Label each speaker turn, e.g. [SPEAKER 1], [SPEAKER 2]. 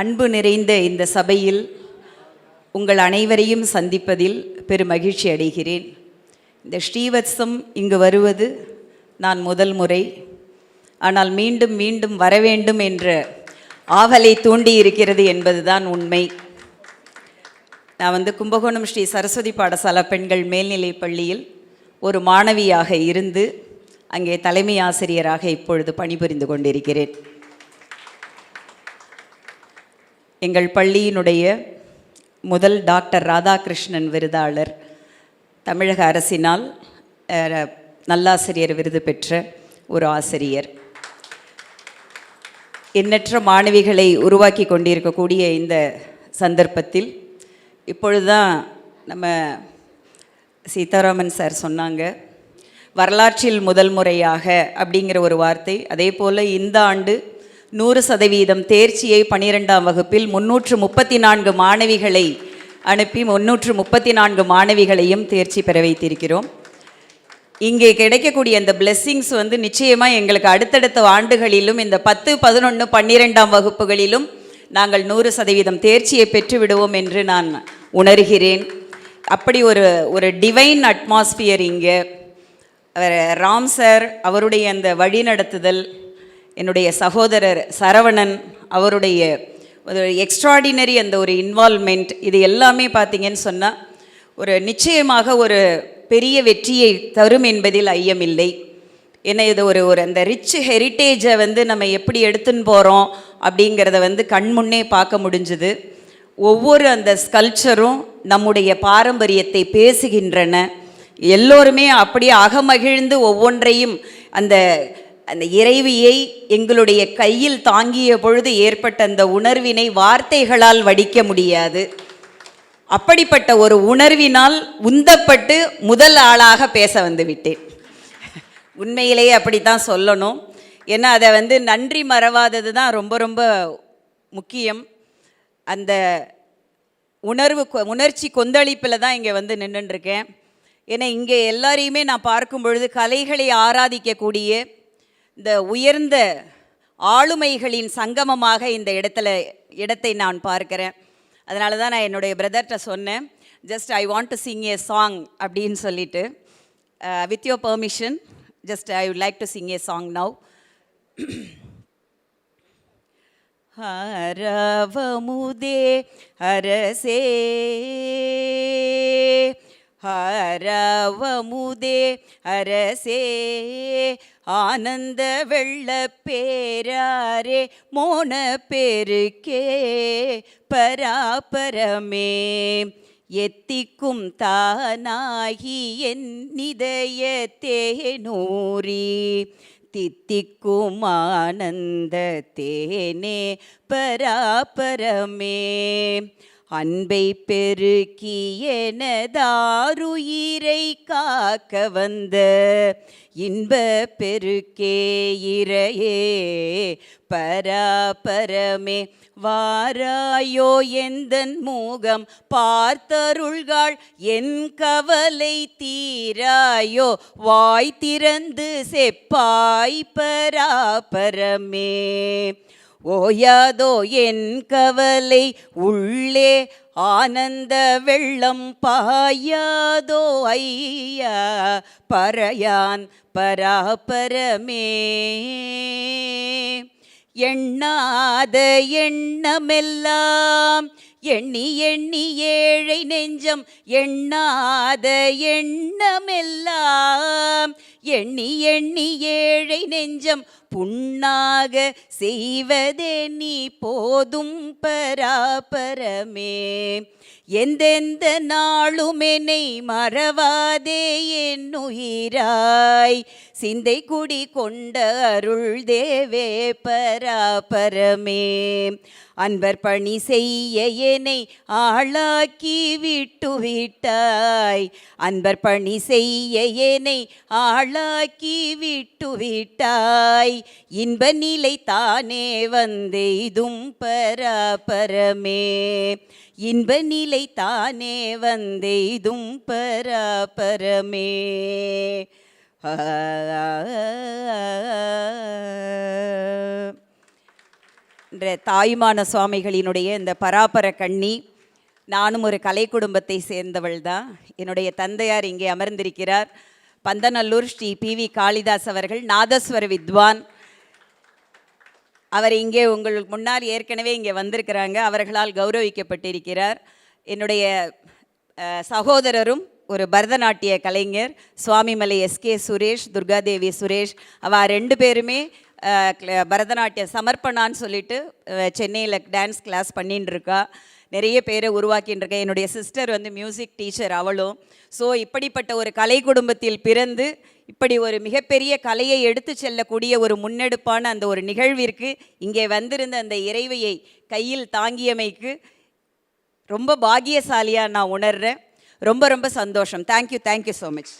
[SPEAKER 1] அன்பு நிறைந்த இந்த சபையில் உங்கள் அனைவரையும் சந்திப்பதில் பெரும் மகிழ்ச்சி அடைகிறேன். இந்த ஸ்ரீவத்சம் இங்கு வருவது நான் முதல் முறை. ஆனால் மீண்டும் மீண்டும் வரவேண்டும் என்ற ஆவலை தூண்டி இருக்கிறது என்பதுதான் உண்மை. நான் கும்பகோணம் ஸ்ரீ சரஸ்வதி பாடசாலா பெண்கள் மேல்நிலைப் பள்ளியில் ஒரு மாணவியாக இருந்து அங்கே தலைமை ஆசிரியராக இப்பொழுது பணிபுரிந்து கொண்டிருக்கிறேன். எங்கள் பள்ளியினுடைய முதல் டாக்டர் ராதாகிருஷ்ணன் விருதாளர், தமிழக அரசினால் நல்லாசிரியர் விருது பெற்ற ஒரு ஆசிரியர். எண்ணற்ற மாணவிகளை உருவாக்கி கொண்டிருக்கக்கூடிய இந்த சந்தர்ப்பத்தில் இப்பொழுதுதான் நம்ம சீதாராமன் சார் சொன்னாங்க, வரலாற்றில் முதல் முறையாக அப்படிங்கிற ஒரு வார்த்தை. அதே போல் இந்த ஆண்டு 100% தேர்ச்சியை 12ஆம் வகுப்பில் 334 மாணவிகளை அனுப்பி 334 மாணவிகளையும் தேர்ச்சி பெற வைத்திருக்கிறோம். இங்கே கிடைக்கக்கூடிய அந்த பிளெஸ்ஸிங்ஸ் நிச்சயமாக எங்களுக்கு அடுத்தடுத்த ஆண்டுகளிலும் இந்த 10, 11, 12ஆம் வகுப்புகளிலும் நாங்கள் 100% தேர்ச்சியை பெற்றுவிடுவோம் என்று நான் உணர்கிறேன். அப்படி ஒரு டிவைன் அட்மாஸ்பியர் இங்கே. ராம் சார் அவருடைய அந்த வழிநடத்துதல், என்னுடைய சகோதரர் சரவணன் அவருடைய ஒரு எக்ஸ்ட்ராடினரி அந்த ஒரு இன்வால்மெண்ட், இது எல்லாமே பார்த்திங்கன்னு சொன்னால் நிச்சயமாக ஒரு பெரிய வெற்றியை தரும் என்பதில் ஐயமில்லை. ஏன்னா இது ஒரு அந்த ரிச் ஹெரிட்டேஜை நம்ம எப்படி எடுத்துன்னு போகிறோம் அப்படிங்கிறத கண்முன்னே பார்க்க முடிஞ்சுது. ஒவ்வொரு அந்த ஸ்கல்ச்சரும் நம்முடைய பாரம்பரியத்தை பேசுகின்றன. எல்லோருமே அப்படியே அகமகிழ்ந்து ஒவ்வொன்றையும் அந்த அந்த இறைவியை எங்களுடைய கையில் தாங்கிய பொழுது ஏற்பட்ட அந்த உணர்வினை வார்த்தைகளால் வடிக்க முடியாது. அப்படிப்பட்ட ஒரு உணர்வினால் உந்தப்பட்டு முதல் ஆளாக பேச வந்துவிட்டேன். உண்மையிலேயே அப்படித்தான் சொல்லணும். ஏன்னா அதை நன்றி மறவாதது தான் ரொம்ப ரொம்ப முக்கியம். அந்த உணர்ச்சி கொந்தளிப்பில் தான் இங்கே நின்றுருக்கேன். ஏன்னா இங்கே எல்லாரையுமே நான் பார்க்கும் பொழுது கலைகளை ஆராதிக்கக்கூடிய இந்த உயர்ந்த ஆளுமைகளின் சங்கமமாக இந்த இடத்தை நான் பார்க்கிறேன். அதனால தான் நான் என்னுடைய பிரதர்கிட்ட சொன்னேன், just I want to sing a song அப்படின்னு சொல்லிட்டு. With your permission, just I would like to sing a song now. ஹரவமுதே அரசே, ஹரவமுதே அரசே, ஆனந்த வெள்ள பேராரே, மோன பெருக்கே பராபரமே, எத்திக்கும் தானாகி என் இதயத்தே நூறி, தித்திக்கும் ஆனந்த தேனே பராபரமே, அன்பை பெருக்கி எனதாருயிரை காக்க வந்த இன்ப பெருக்கே இறையே பராபரமே, வாராயோ எந்தன் மூகம் பார்த்தருள்காள், என் கவலை தீராயோ வாய் திறந்து செப்பாய் பராபரமே, ஓயாதோ என் கவலை உள்ளே ஆனந்த வெள்ளம் பாயாதோ ஐயா பறையான் பராபரமே, எண்ணாத எண்ணமெல்லாம் எண்ணி எண்ணி ஏழை நெஞ்சம், எண்ணாத எண்ணமெல்லாம் எண்ணி எண்ணி ஏழை நெஞ்சம், புண்ணாக செய்வதே நீ போதும் பராபரமே, எந்தெந்த நாளும் என்னை மறவாதே என் உயிராய், சிந்தை குடி கொண்ட அருள் தேவே பராபரமே, அன்பர் பணி செய்ய என்னை ஆளாக்கி விட்டு விட்டாய், அன்பர் பணி செய்ய என்னை ஆளாக்கி விட்டு விட்டாய், இன்ப நிலை தானே வந்தெய்தும் பராபரமே, இன்ப நிலை தானே வந்தெய்தும் பராபரமே. என்ற தாயுமான சுவாமிகளினுடைய இந்த பராபர கண்ணி. நானும் ஒரு கலை குடும்பத்தை சேர்ந்தவள் தான். என்னுடைய தந்தையார் இங்கே அமர்ந்திருக்கிறார். பந்தநல்லூர் ஸ்ரீ PV காளிதாஸ் அவர்கள் நாதஸ்வர வித்வான். அவர் இங்கே உங்கள் முன்னால் ஏற்கனவே இங்கே வந்திருக்கிறாங்க. அவர்களால் கௌரவிக்கப்பட்டிருக்கிறார். என்னுடைய சகோதரரும் ஒரு பரதநாட்டிய கலைஞர் சுவாமிமலை SK சுரேஷ், துர்காதேவி சுரேஷ். அவள் 2 பேருமே பரதநாட்டிய சமர்ப்பணான்னு சொல்லிட்டு சென்னையில் டான்ஸ் கிளாஸ் பண்ணின்னு இருக்கா. நிறைய பேரை உருவாக்கின்னு இருக்கா. என்னுடைய சிஸ்டர் வந்து மியூசிக் டீச்சர் அவளும். ஸோ இப்படிப்பட்ட ஒரு கலை குடும்பத்தில் பிறந்து இப்படி ஒரு மிகப்பெரிய கலையை எடுத்து செல்லக்கூடிய ஒரு முன்னெடுப்பான அந்த ஒரு நிகழ்விற்கு இங்கே வந்திருந்த அந்த இறைவையை கையில் தாங்கியமைக்கு ரொம்ப பாக்கியசாலியாக நான் உணர்கிறேன். ரொம்ப ரொம்ப சந்தோஷம். Thank you so much.